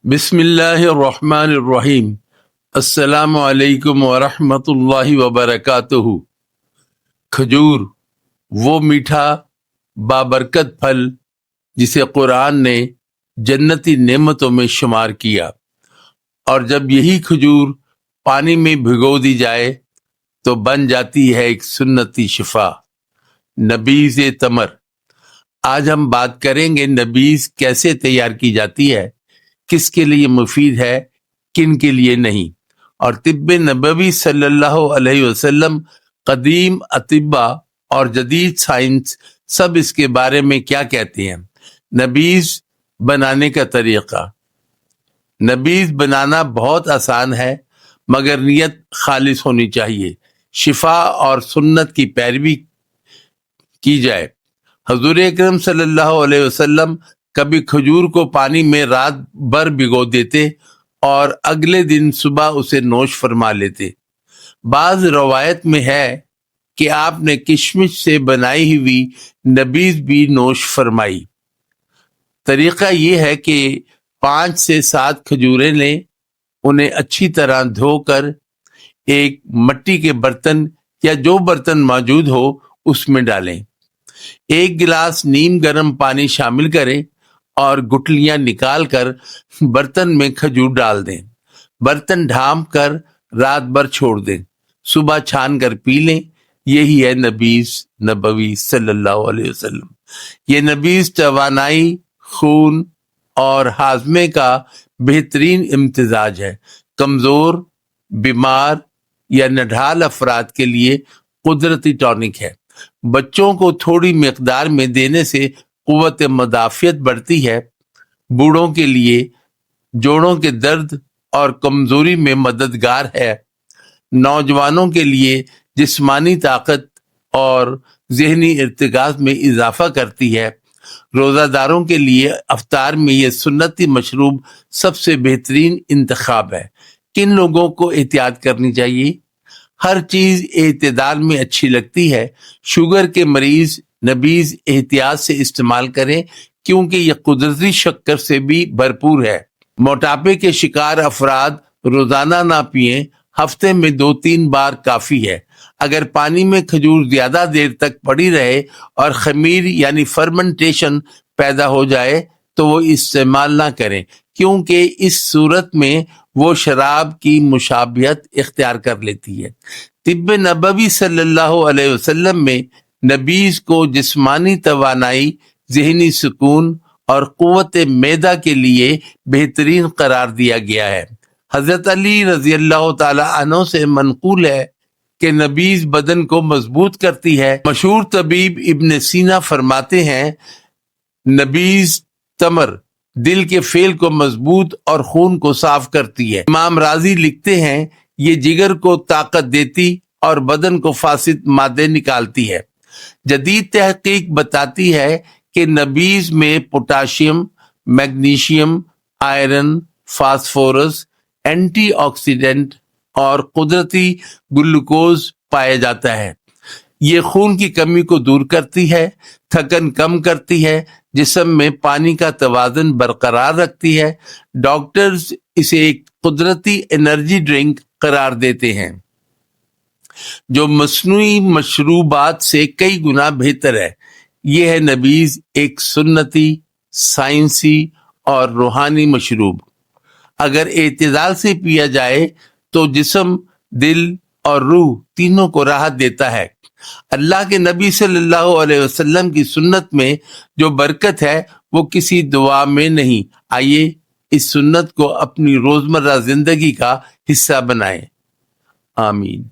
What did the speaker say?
بسم اللہ الرحمن الرحیم۔ السلام علیکم ورحمۃ اللہ وبرکاتہ۔ کھجور وہ میٹھا بابرکت پھل جسے قرآن نے جنتی نعمتوں میں شمار کیا، اور جب یہی کھجور پانی میں بھگو دی جائے تو بن جاتی ہے ایک سنتی شفا، نبیذ تمر۔ آج ہم بات کریں گے نبیذ کیسے تیار کی جاتی ہے، کس کے لیے مفید ہے، کن کے لیے نہیں، اور طب نبوی صلی اللہ علیہ وسلم، قدیم اطباء اور جدید سائنس سب اس کے بارے میں کیا کہتے ہیں۔ نبیذ بنانے کا طریقہ۔ نبیذ بنانا بہت آسان ہے، مگر نیت خالص ہونی چاہیے، شفا اور سنت کی پیروی کی جائے۔ حضور اکرم صلی اللہ علیہ وسلم کبھی کھجور کو پانی میں رات بھر بھگو دیتے اور اگلے دن صبح اسے نوش فرما لیتے۔ بعض روایت میں ہے کہ آپ نے کشمش سے بنائی ہوئی نبیذ بھی نوش فرمائی۔ طریقہ یہ ہے کہ 5 سے 7 کھجوریں لیں، انہیں اچھی طرح دھو کر ایک مٹی کے برتن یا جو برتن موجود ہو اس میں ڈالیں۔ 1 گلاس نیم گرم پانی شامل کریں اور گٹلیاں نکال کر برتن میں کھجور ڈال دیں۔ برتن ڈھانپ کر رات بھر چھوڑ دیں، صبح چھان کر پی لیں۔ یہی ہے نبیذ نبوی صلی اللہ علیہ وسلم۔ یہ نبیذ توانائی، خون اور ہاضمے کا بہترین امتزاج ہے۔ کمزور، بیمار یا نڈھال افراد کے لیے قدرتی ٹونک ہے۔ بچوں کو تھوڑی مقدار میں دینے سے قوت مدافعت بڑھتی ہے۔ بوڑھوں کے لیے جوڑوں کے درد اور کمزوری میں مددگار ہے۔ نوجوانوں کے لیے جسمانی طاقت اور ذہنی ارتکاز میں اضافہ کرتی ہے۔ روزہ داروں کے لیے افطار میں یہ سنتی مشروب سب سے بہترین انتخاب ہے۔ کن لوگوں کو احتیاط کرنی چاہیے؟ ہر چیز اعتدال میں اچھی لگتی ہے۔ شوگر کے مریض نبیذ احتیاط سے استعمال کریں، کیونکہ یہ قدرتی شکر سے بھی بھرپور ہے۔ موٹاپے کے شکار افراد روزانہ نہ پئیں، ہفتے میں 2-3 بار کافی ہے۔ اگر پانی میں کھجور زیادہ دیر تک پڑی رہے اور خمیر یعنی فرمنٹیشن پیدا ہو جائے تو وہ استعمال نہ کریں، کیونکہ اس صورت میں وہ شراب کی مشابہت اختیار کر لیتی ہے۔ طب نبوی صلی اللہ علیہ وسلم میں نبیذ کو جسمانی توانائی، ذہنی سکون اور قوت معدہ کے لیے بہترین قرار دیا گیا ہے۔ حضرت علی رضی اللہ تعالی عنہ سے منقول ہے کہ نبیذ بدن کو مضبوط کرتی ہے۔ مشہور طبیب ابن سینا فرماتے ہیں، نبیذ تمر دل کے فعل کو مضبوط اور خون کو صاف کرتی ہے۔ امام رازی لکھتے ہیں، یہ جگر کو طاقت دیتی اور بدن کو فاسد مادے نکالتی ہے۔ جدید تحقیق بتاتی ہے کہ نبیذ میں potassium, magnesium, iron, phosphorus, antioxidant اور قدرتی گلوکوز پایا جاتا ہے۔ یہ خون کی کمی کو دور کرتی ہے، تھکن کم کرتی ہے، جسم میں پانی کا توازن برقرار رکھتی ہے۔ ڈاکٹرز اسے ایک قدرتی انرجی ڈرنک قرار دیتے ہیں، جو مصنوعی مشروبات سے کئی گنا بہتر ہے۔ یہ ہے نبیذ، ایک سنتی، سائنسی اور روحانی مشروب۔ اگر اعتدال سے پیا جائے تو جسم، دل اور روح تینوں کو راحت دیتا ہے۔ اللہ کے نبی صلی اللہ علیہ وسلم کی سنت میں جو برکت ہے وہ کسی دعا میں نہیں۔ آئیے اس سنت کو اپنی روزمرہ زندگی کا حصہ بنائیں۔ آمین۔